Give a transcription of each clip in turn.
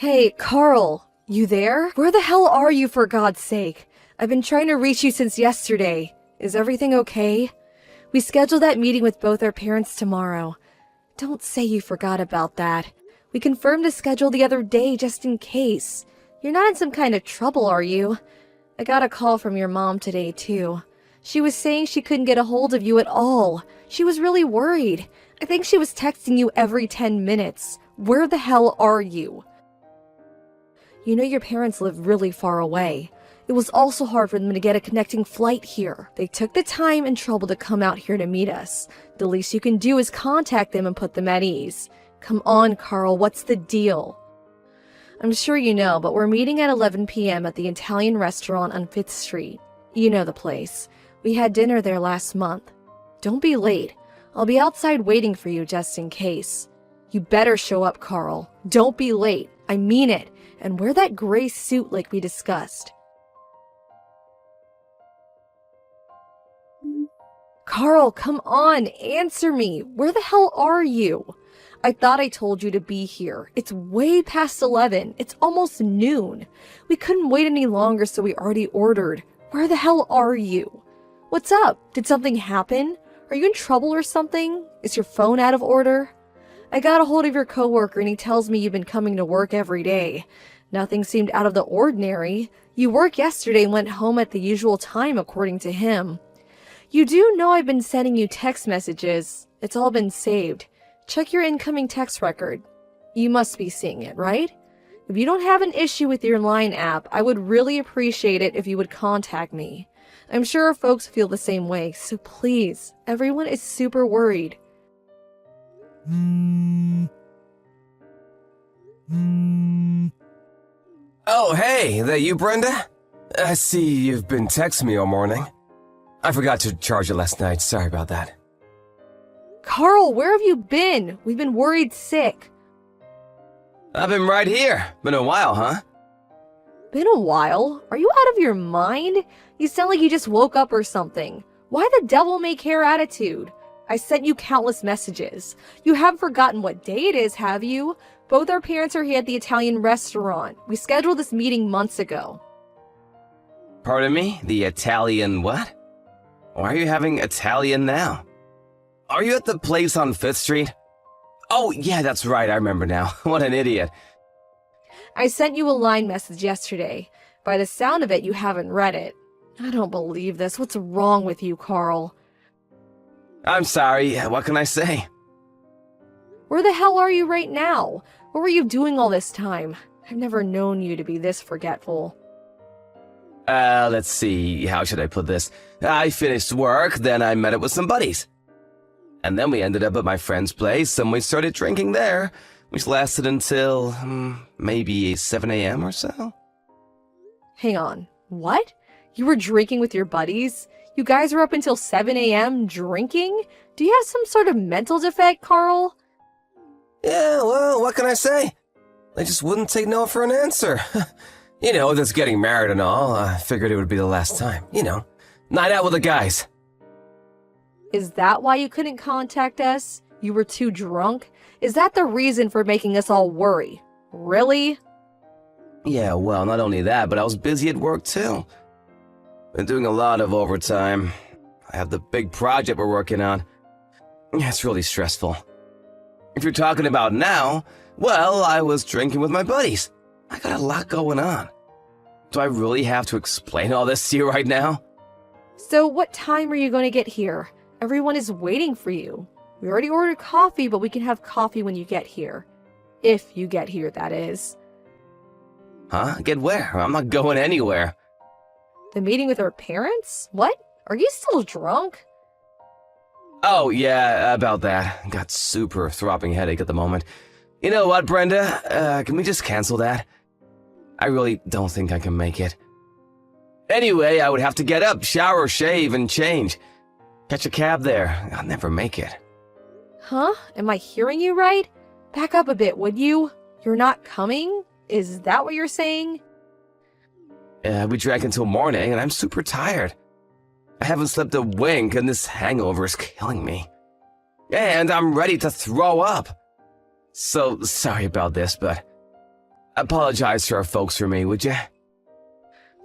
Hey, Carl, you there? Where the hell are you, for God's sake? I've been trying to reach you since yesterday. Is everything okay? We scheduled that meeting with both our parents tomorrow. Don't say you forgot about that. We confirmed the schedule the other day just in case. You're not in some kind of trouble, are you? I got a call from your mom today, too. She was saying she couldn't get a hold of you at all. She was really worried. I think she was texting you every 10 minutes. Where the hell are you? You know your parents live really far away. It was also hard for them to get a connecting flight here. They took the time and trouble to come out here to meet us. The least you can do is contact them and put them at ease. Come on, Carl, what's the deal? I'm sure you know, but we're meeting at 11 p.m. at the Italian restaurant on 5th Street. You know the place. We had dinner there last month. Don't be late. I'll be outside waiting for you just in case. You better show up, Carl. Don't be late. I mean it. And wear that gray suit like we discussed. Carl, come on, answer me. Where the hell are you? I thought I told you to be here. It's way past 11. It's almost noon. We couldn't wait any longer, so we already ordered. Where the hell are you? What's up? Did something happen? Are you in trouble or something? Is your phone out of order? I got a hold of your coworker and he tells me you've been coming to work every day. Nothing seemed out of the ordinary. You worked yesterday and went home at the usual time, according to him. You do know I've been sending you text messages. It's all been saved. Check your incoming text record. You must be seeing it, right? If you don't have an issue with your Line app, I would really appreciate it if you would contact me. I'm sure folks feel the same way, so please, everyone is super worried. Oh, hey, that you, Brenda? I see you've been texting me all morning. I forgot to charge it last night. Sorry about that. Carl, where have you been? We've been worried sick. I've been right here. Been a while, huh? Been a while? Are you out of your mind? You sound like you just woke up or something. Why the devil may care attitude? I sent you countless messages. You haven't forgotten what day it is, have you? Both our parents are here at the Italian restaurant. We scheduled this meeting months ago. Pardon me? The Italian what? Why are you having Italian now? Are you at the place on 5th Street? Oh, yeah, that's right. I remember now. What an idiot. I sent you a Line message yesterday. By the sound of it, you haven't read it. I don't believe this. What's wrong with you, Carl? I'm sorry. What can I say? Where the hell are you right now? What were you doing all this time? I've never known you to be this forgetful. Let's see. How should I put this? I finished work, then I met up with some buddies. And then we ended up at my friend's place, and we started drinking there, which lasted until, maybe 7 a.m. or so. Hang on. What? You were drinking with your buddies? You guys were up until 7 a.m. drinking? Do you have some sort of mental defect, Carl? Yeah, well, what can I say? They just wouldn't take no for an answer. You know, that's getting married and all. I figured it would be the last time. You know, night out with the guys. Is that why you couldn't contact us? You were too drunk? Is that the reason for making us all worry? Really? Yeah, well, not only that, but I was busy at work too. Been doing a lot of overtime. I have the big project we're working on. Yeah, it's really stressful. If you're talking about now, well, I was drinking with my buddies. I got a lot going on. Do I really have to explain all this to you right now? So what time are you going to get here? Everyone is waiting for you. We already ordered coffee, but we can have coffee when you get here. If you get here, that is. Huh? Get where? I'm not going anywhere. The meeting with our parents? What? Are you still drunk? Oh, yeah, about that. Got super throbbing headache at the moment. You know what, Brenda? Can we just cancel that? I really don't think I can make it. Anyway, I would have to get up, shower, shave, and change. Catch a cab there. I'll never make it. Huh? Am I hearing you right? Back up a bit, would you? You're not coming? Is that what you're saying? We drank until morning, and I'm super tired. I haven't slept a wink, and this hangover is killing me. And I'm ready to throw up. So, sorry about this, but Apologize to our folks for me, would you?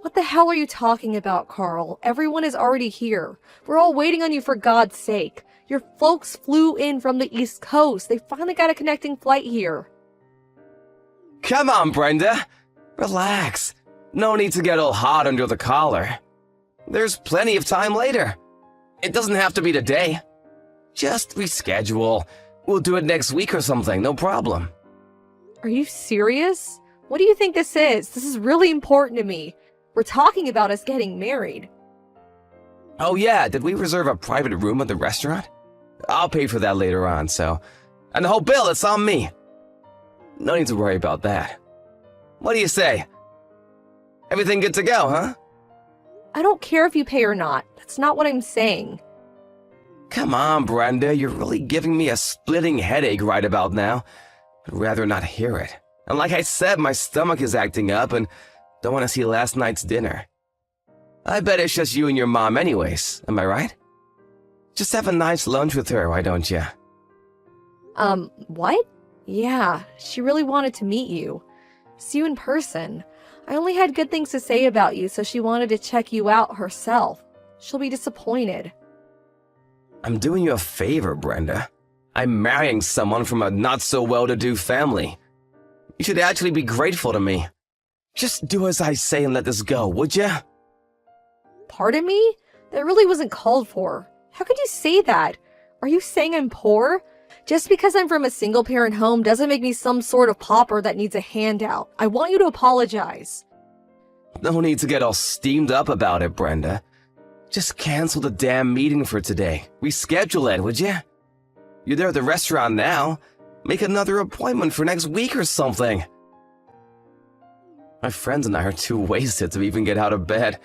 What the hell are you talking about, Carl? Everyone is already here. We're all waiting on you for God's sake. Your folks flew in from the East Coast. They finally got a connecting flight here. Come on, Brenda. Relax. No need to get all hot under the collar. There's plenty of time later. It doesn't have to be today. Just reschedule. We'll do it next week or something, no problem. Are you serious? What do you think this is? This is really important to me. We're talking about us getting married. Oh yeah, did we reserve a private room at the restaurant? I'll pay for that later on, so... And the whole bill, it's on me. No need to worry about that. What do you say? Everything good to go, huh? I don't care if you pay or not. That's not what I'm saying. Come on, Brenda, you're really giving me a splitting headache right about now. I'd rather not hear it. And like I said, my stomach is acting up and don't want to see last night's dinner. I bet it's just you and your mom anyways, am I right? Just have a nice lunch with her, why don't you? What? Yeah, she really wanted to meet you. See you in person. I only had good things to say about you, so she wanted to check you out herself. She'll be disappointed. I'm doing you a favor, Brenda. I'm marrying someone from a not-so-well-to-do family. You should actually be grateful to me. Just do as I say and let this go, would you? Pardon me? That really wasn't called for. How could you say that? Are you saying I'm poor? Just because I'm from a single-parent home doesn't make me some sort of pauper that needs a handout. I want you to apologize. No need to get all steamed up about it, Brenda. Just cancel the damn meeting for today. Reschedule it, would you? You're there at the restaurant now. Make another appointment for next week or something. My friends and I are too wasted to even get out of bed.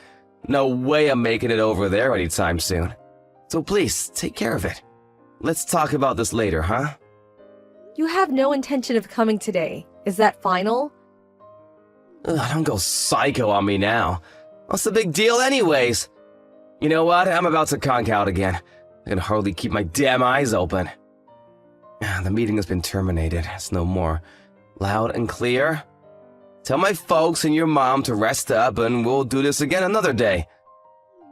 No way I'm making it over there anytime soon. So please, take care of it. Let's talk about this later, huh? You have no intention of coming today. Is that final? Ugh, don't go psycho on me now. What's the big deal anyways? You know what? I'm about to conk out again. I can hardly keep my damn eyes open. The meeting has been terminated. It's no more. Loud and clear. Tell my folks and your mom to rest up and we'll do this again another day.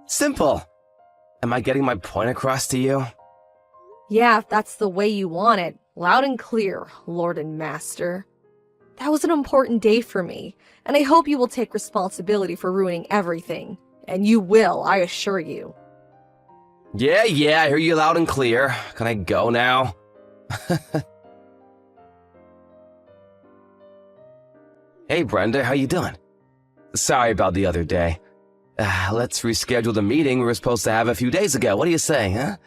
Simple. Am I getting my point across to you? Yeah, if that's the way you want it. Loud and clear, Lord and Master. That was an important day for me, and I hope you will take responsibility for ruining everything. And you will, I assure you. Yeah, I hear you loud and clear. Can I go now? Hey, Brenda, how you doing? Sorry about the other day. Let's reschedule the meeting we were supposed to have a few days ago. What do you say, huh?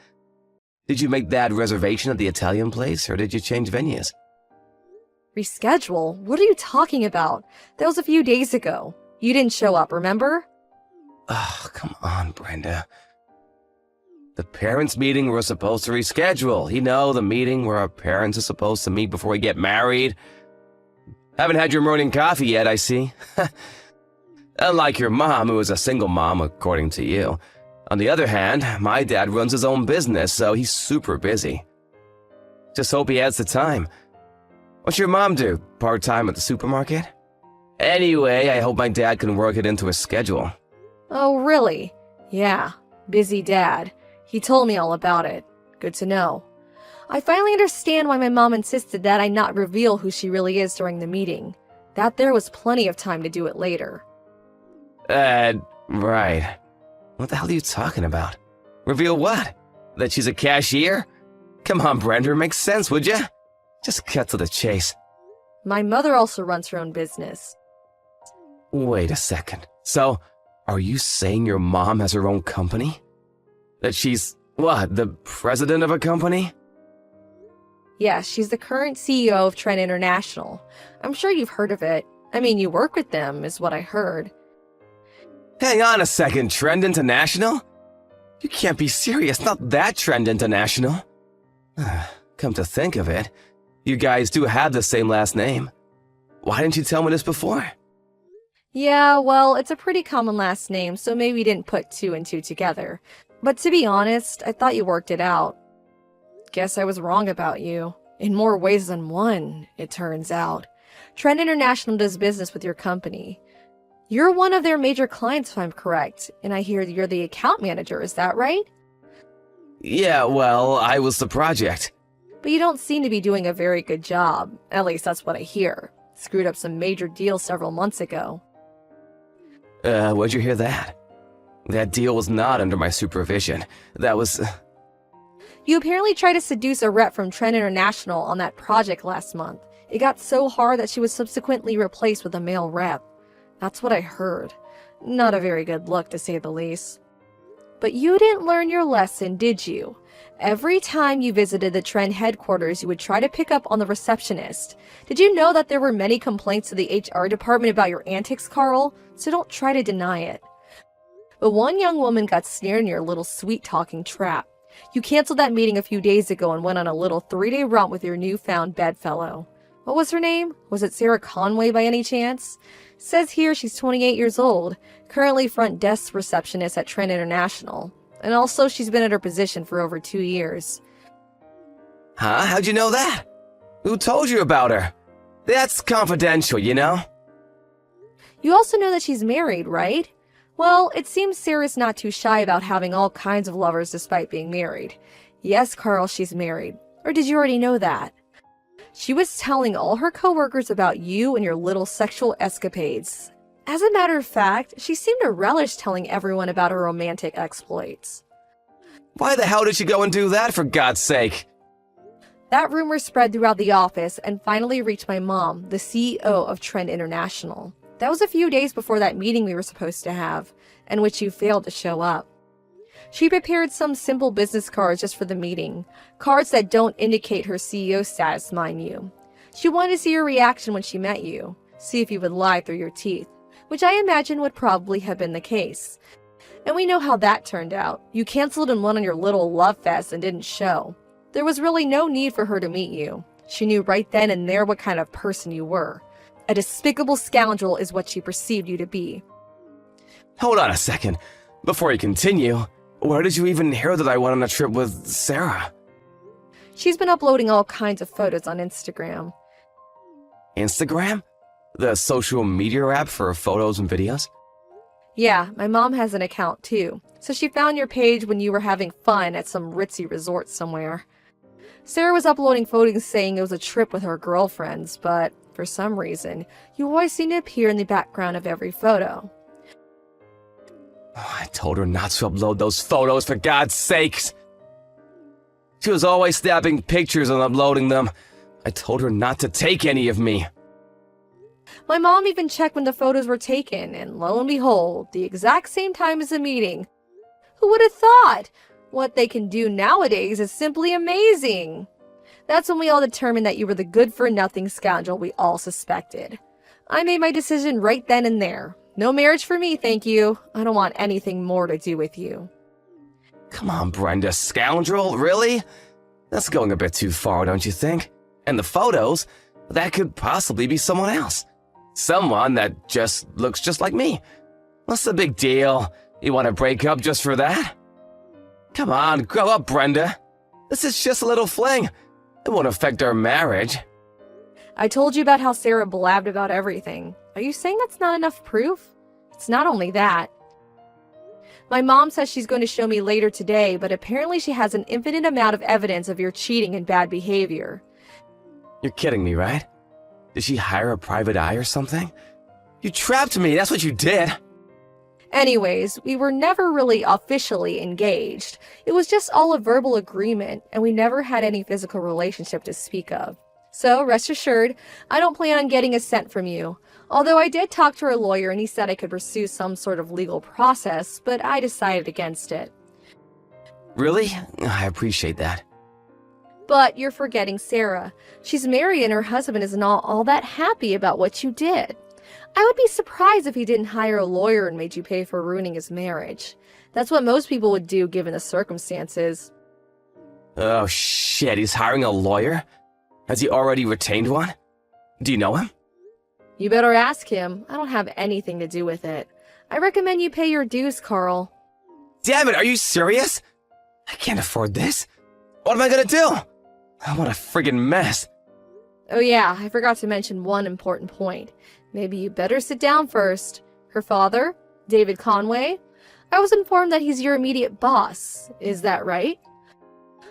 Did you make that reservation at the Italian place, or did you change venues? Reschedule? What are you talking about? That was a few days ago. You didn't show up, remember? Oh, come on, Brenda. The parents' meeting we're supposed to reschedule. You know, the meeting where our parents are supposed to meet before we get married. Haven't had your morning coffee yet, I see. Unlike your mom, who is a single mom, according to you. On the other hand, my dad runs his own business, so he's super busy. Just hope he has the time. What's your mom do? Part-time at the supermarket? Anyway, I hope my dad can work it into his schedule. Oh, really? Yeah, busy dad. He told me all about it. Good to know. I finally understand why my mom insisted that I not reveal who she really is during the meeting. That there was plenty of time to do it later. Right. What the hell are you talking about? Reveal what? That she's a cashier? Come on, Brenda, it makes sense, would ya? Just cut to the chase. My mother also runs her own business. Wait a second. So, are you saying your mom has her own company? That she's, what, the president of a company? Yeah, she's the current CEO of Trend International. I'm sure you've heard of it. I mean, you work with them, is what I heard. Hang on a second, Trend International? You can't be serious, not that Trend International. Come to think of it, you guys do have the same last name. Why didn't you tell me this before? Yeah, well, it's a pretty common last name, so maybe you didn't put two and two together. But to be honest, I thought you worked it out. Guess I was wrong about you. In more ways than one, it turns out. Trend International does business with your company. You're one of their major clients, if I'm correct, and I hear you're the account manager, is that right? Yeah, well, I was the project. But you don't seem to be doing a very good job. At least that's what I hear. Screwed up some major deals several months ago. Where'd you hear that? That deal was not under my supervision. That was... You apparently tried to seduce a rep from Trend International on that project last month. It got so hard that she was subsequently replaced with a male rep. That's what I heard. Not a very good look, to say the least. But you didn't learn your lesson, did you? Every time you visited the Trend headquarters, you would try to pick up on the receptionist. Did you know that there were many complaints to the HR department about your antics, Carl? So don't try to deny it. But one young woman got snared in your little sweet-talking trap. You canceled that meeting a few days ago and went on a little 3-day romp with your newfound bedfellow. What was her name? Was it Sarah Conway by any chance? Says here she's 28 years old, currently front desk receptionist at Trend International. And also she's been at her position for over 2 years. Huh? How'd you know that? Who told you about her? That's confidential, you know? You also know that she's married, right? Well, it seems Sarah's not too shy about having all kinds of lovers despite being married. Yes, Carl, she's married. Or did you already know that? She was telling all her coworkers about you and your little sexual escapades. As a matter of fact, she seemed to relish telling everyone about her romantic exploits. Why the hell did she go and do that, for God's sake? That rumor spread throughout the office and finally reached my mom, the CEO of Trend International. That was a few days before that meeting we were supposed to have, in which you failed to show up. She prepared some simple business cards just for the meeting, cards that don't indicate her CEO status, mind you. She wanted to see your reaction when she met you, see if you would lie through your teeth, which I imagine would probably have been the case. And we know how that turned out. You canceled and went on your little love fest and didn't show. There was really no need for her to meet you. She knew right then and there what kind of person you were. A despicable scoundrel is what she perceived you to be. Hold on a second. Before you continue, where did you even hear that I went on a trip with Sarah? She's been uploading all kinds of photos on Instagram. Instagram? The social media app for photos and videos? Yeah, my mom has an account too, so she found your page when you were having fun at some ritzy resort somewhere. Sarah was uploading photos saying it was a trip with her girlfriends, but for some reason, you always seem to appear in the background of every photo. Oh, I told her not to upload those photos, for God's sakes! She was always snapping pictures and uploading them. I told her not to take any of me. My mom even checked when the photos were taken, and lo and behold, the exact same time as the meeting. Who would have thought? What they can do nowadays is simply amazing. That's when we all determined that you were the good-for-nothing scoundrel we all suspected. I made my decision right then and there. No marriage for me, thank you. I don't want anything more to do with you. Come on, Brenda, scoundrel, really? That's going a bit too far, don't you think? And the photos? That could possibly be someone else. Someone that just looks just like me. What's the big deal? You want to break up just for that? Come on, grow up, Brenda. This is just a little fling. It won't affect our marriage. I told you about how Sarah blabbed about everything. Are you saying that's not enough proof? It's not only that. My mom says she's going to show me later today, but apparently she has an infinite amount of evidence of your cheating and bad behavior. You're kidding me, right? Did she hire a private eye or something? You trapped me, that's what you did. Anyways, we were never really officially engaged. It was just all a verbal agreement, and we never had any physical relationship to speak of. So, rest assured, I don't plan on getting a cent from you. Although I did talk to her lawyer and he said I could pursue some sort of legal process, but I decided against it. Really? I appreciate that. But you're forgetting Sarah. She's married and her husband is not all that happy about what you did. I would be surprised if he didn't hire a lawyer and made you pay for ruining his marriage. That's what most people would do given the circumstances. Oh shit, he's hiring a lawyer? Has he already retained one? Do you know him? You better ask him. I don't have anything to do with it. I recommend you pay your dues, Carl. Damn it, are you serious? I can't afford this. What am I gonna do? What a friggin' mess. Oh yeah, I forgot to mention one important point. Maybe you better sit down first. Her father, David Conway? I was informed that he's your immediate boss. Is that right?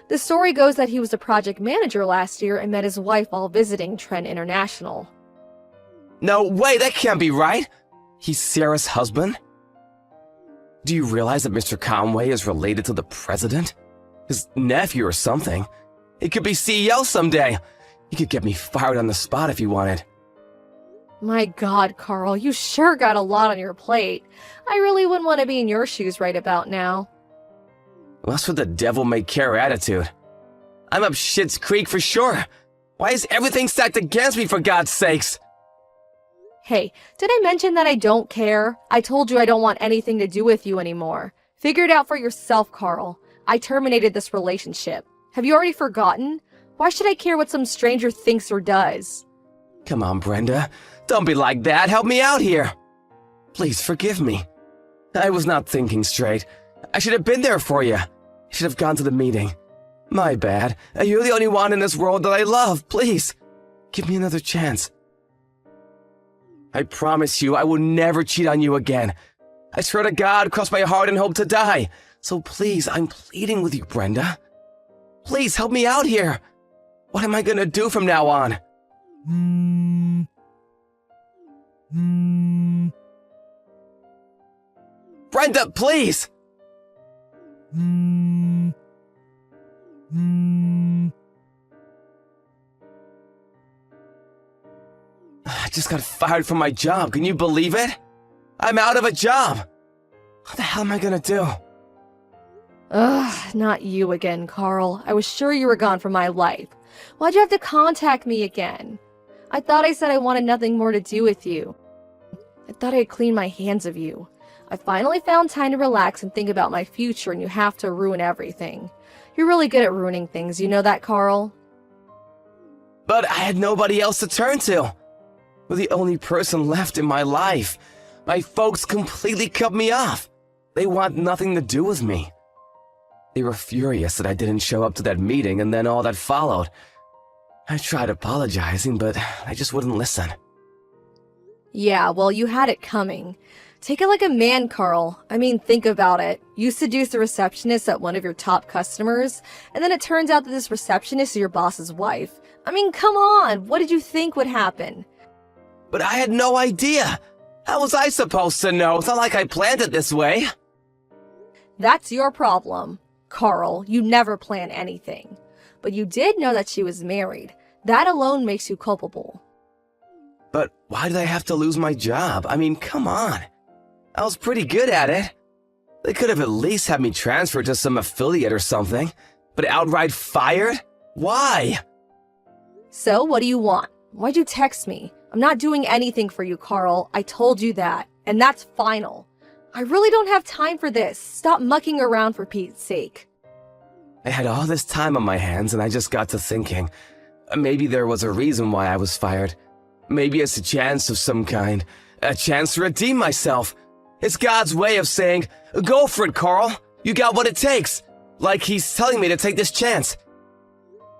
The story goes that he was a project manager last year and met his wife while visiting Trend International. No way, that can't be right! He's Sarah's husband? Do you realize that Mr. Conway is related to the president? His nephew or something? He could be CEO someday. He could get me fired on the spot if he wanted. My God, Carl, you sure got a lot on your plate. I really wouldn't want to be in your shoes right about now. Well, that's what the devil-may-care attitude. I'm up shit's creek for sure. Why is everything stacked against me, for God's sakes? Hey, did I mention that I don't care? I told you I don't want anything to do with you anymore. Figure it out for yourself, Carl. I terminated this relationship. Have you already forgotten? Why should I care what some stranger thinks or does? Come on, Brenda. Don't be like that. Help me out here. Please forgive me. I was not thinking straight. I should have been there for you. I should have gone to the meeting. My bad. You're the only one in this world that I love. Please, give me another chance. I promise you I will never cheat on you again. I swear to God, cross my heart and hope to die. So please, I'm pleading with you, Brenda. Please help me out here. What am I gonna do from now on? Brenda, please! I just got fired from my job. Can you believe it? I'm out of a job. What the hell am I gonna do? Ugh, not you again, Carl. I was sure you were gone from my life. Why'd you have to contact me again? I thought I said I wanted nothing more to do with you. I thought I'd clean my hands of you. I finally found time to relax and think about my future, and you have to ruin everything. You're really good at ruining things, you know that, Carl? But I had nobody else to turn to. You're the only person left in my life. My folks completely cut me off. They want nothing to do with me. They were furious that I didn't show up to that meeting and then all that followed. I tried apologizing, but I just wouldn't listen. Yeah, well, you had it coming. Take it like a man, Carl. I mean, think about it. You seduce a receptionist at one of your top customers, and then it turns out that this receptionist is your boss's wife. I mean, come on, what did you think would happen? But I had no idea. How was I supposed to know? It's not like I planned it this way. That's your problem. Carl, you never plan anything. But you did know that she was married. That alone makes you culpable. But why did I have to lose my job? I mean, come on. I was pretty good at it. They could have at least had me transferred to some affiliate or something. But outright fired? Why? So, what do you want? Why'd you text me? I'm not doing anything for you, Carl. I told you that. And that's final. I really don't have time for this. Stop mucking around for Pete's sake. I had all this time on my hands and I just got to thinking. Maybe there was a reason why I was fired. Maybe it's a chance of some kind. A chance to redeem myself. It's God's way of saying, go for it, Carl. You got what it takes. Like he's telling me to take this chance.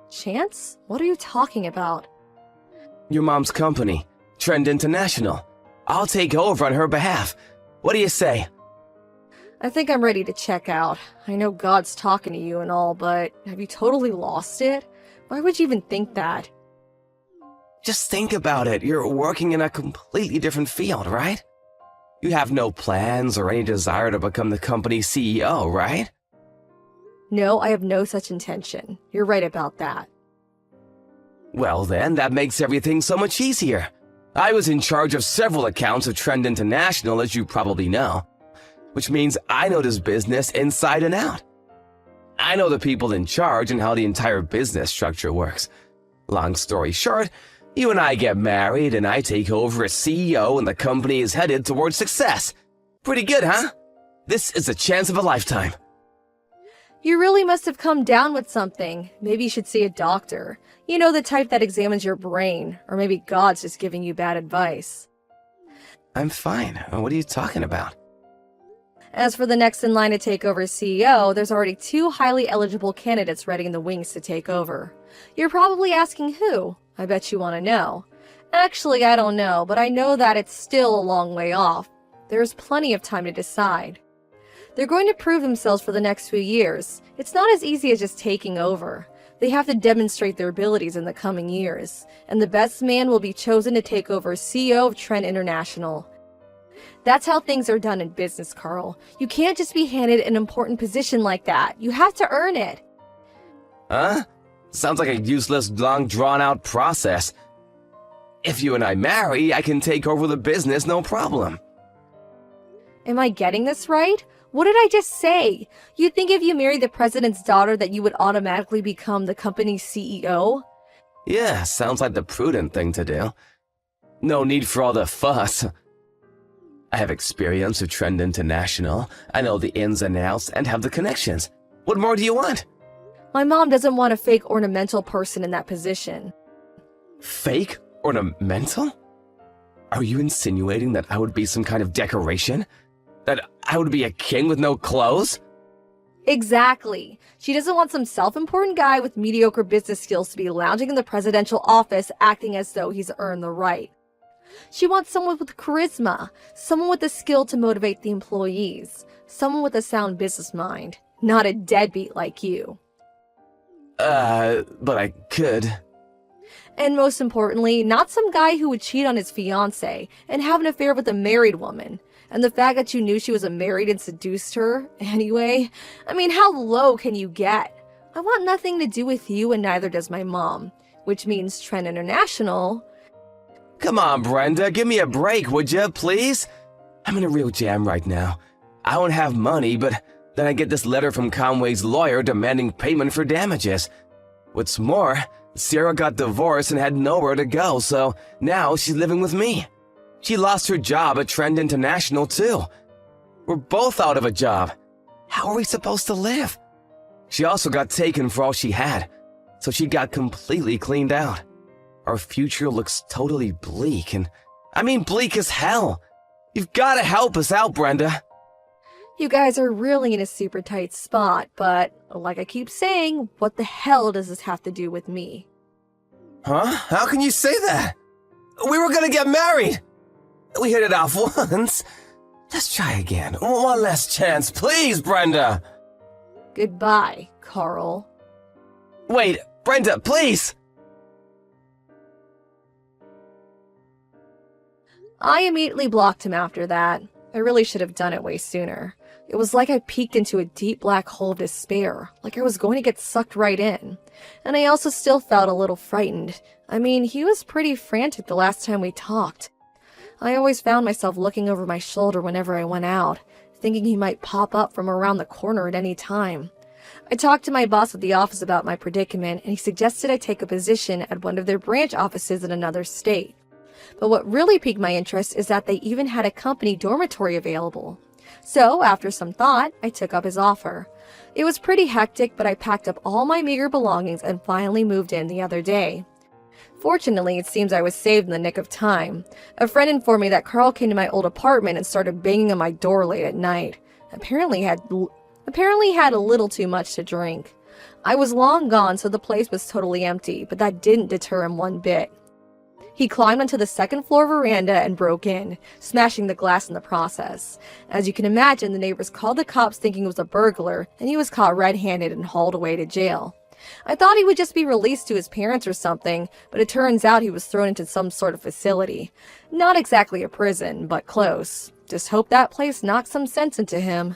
Chance? What are you talking about? Your mom's company, Trend International. I'll take over on her behalf. What do you say? I think I'm ready to check out. I know God's talking to you and all, but have you totally lost it? Why would you even think that? Just think about it. You're working in a completely different field, right? You have no plans or any desire to become the company's CEO, right? No, I have no such intention. You're right about that. Well then, that makes everything so much easier. I was in charge of several accounts of Trend International, as you probably know. Which means I know this business inside and out. I know the people in charge and how the entire business structure works. Long story short, you and I get married and I take over as CEO and the company is headed towards success. Pretty good, huh? This is a chance of a lifetime. You really must have come down with something. Maybe you should see a doctor. You know, the type that examines your brain. Or maybe God's just giving you bad advice. I'm fine. What are you talking about? As for the next in line to take over as CEO, there's already 2 highly eligible candidates ready in the wings to take over. You're probably asking who? I bet you want to know. Actually, I don't know, but I know that it's still a long way off. There's plenty of time to decide. They're going to prove themselves for the next few years. It's not as easy as just taking over. They have to demonstrate their abilities in the coming years, and the best man will be chosen to take over as CEO of Trend International. That's how things are done in business, Carl. You can't just be handed an important position like that. You have to earn it. Huh? Sounds like a useless, long, drawn-out process. If you and I marry, I can take over the business, no problem. Am I getting this right? What did I just say? You think if you married the president's daughter that you would automatically become the company's CEO? Yeah, sounds like the prudent thing to do. No need for all the fuss. I have experience with Trend International. I know the ins and outs and have the connections. What more do you want? My mom doesn't want a fake ornamental person in that position. Fake? Ornamental? Are you insinuating that I would be some kind of decoration? That I would be a king with no clothes? Exactly. She doesn't want some self-important guy with mediocre business skills to be lounging in the presidential office acting as though he's earned the right. She wants someone with charisma, someone with the skill to motivate the employees, someone with a sound business mind, not a deadbeat like you. But I could. And most importantly, not some guy who would cheat on his fiancée and have an affair with a married woman. And the fact that you knew she was married and seduced her, anyway, I mean, how low can you get? I want nothing to do with you and neither does my mom, which means Trend International. Come on, Brenda, give me a break, would you, please? I'm in a real jam right now. I don't have money, but then I get this letter from Conway's lawyer demanding payment for damages. What's more, Sarah got divorced and had nowhere to go, so now she's living with me. She lost her job at Trend International, too. We're both out of a job. How are we supposed to live? She also got taken for all she had, so she got completely cleaned out. Our future looks totally bleak, and I mean bleak as hell. You've got to help us out, Brenda. You guys are really in a super tight spot, but like I keep saying, what the hell does this have to do with me? Huh? How can you say that? We were gonna get married! We hit it off once. Let's try again. One last chance, please, Brenda! Goodbye, Carl. Wait, Brenda, please! I immediately blocked him after that. I really should have done it way sooner. It was like I peeked into a deep black hole of despair, like I was going to get sucked right in. And I also still felt a little frightened. I mean, he was pretty frantic the last time we talked. I always found myself looking over my shoulder whenever I went out, thinking he might pop up from around the corner at any time. I talked to my boss at the office about my predicament, and he suggested I take a position at one of their branch offices in another state. But what really piqued my interest is that they even had a company dormitory available. So, after some thought, I took up his offer. It was pretty hectic, but I packed up all my meager belongings and finally moved in the other day. Fortunately, it seems I was saved in the nick of time. A friend informed me that Carl came to my old apartment and started banging on my door late at night. Apparently had a little too much to drink. I was long gone, so the place was totally empty, but that didn't deter him one bit. He climbed onto the second-floor veranda and broke in, smashing the glass in the process. As you can imagine, the neighbors called the cops thinking it was a burglar, and he was caught red-handed and hauled away to jail. I thought he would just be released to his parents or something, but it turns out he was thrown into some sort of facility. Not exactly a prison, but close. Just hope that place knocked some sense into him.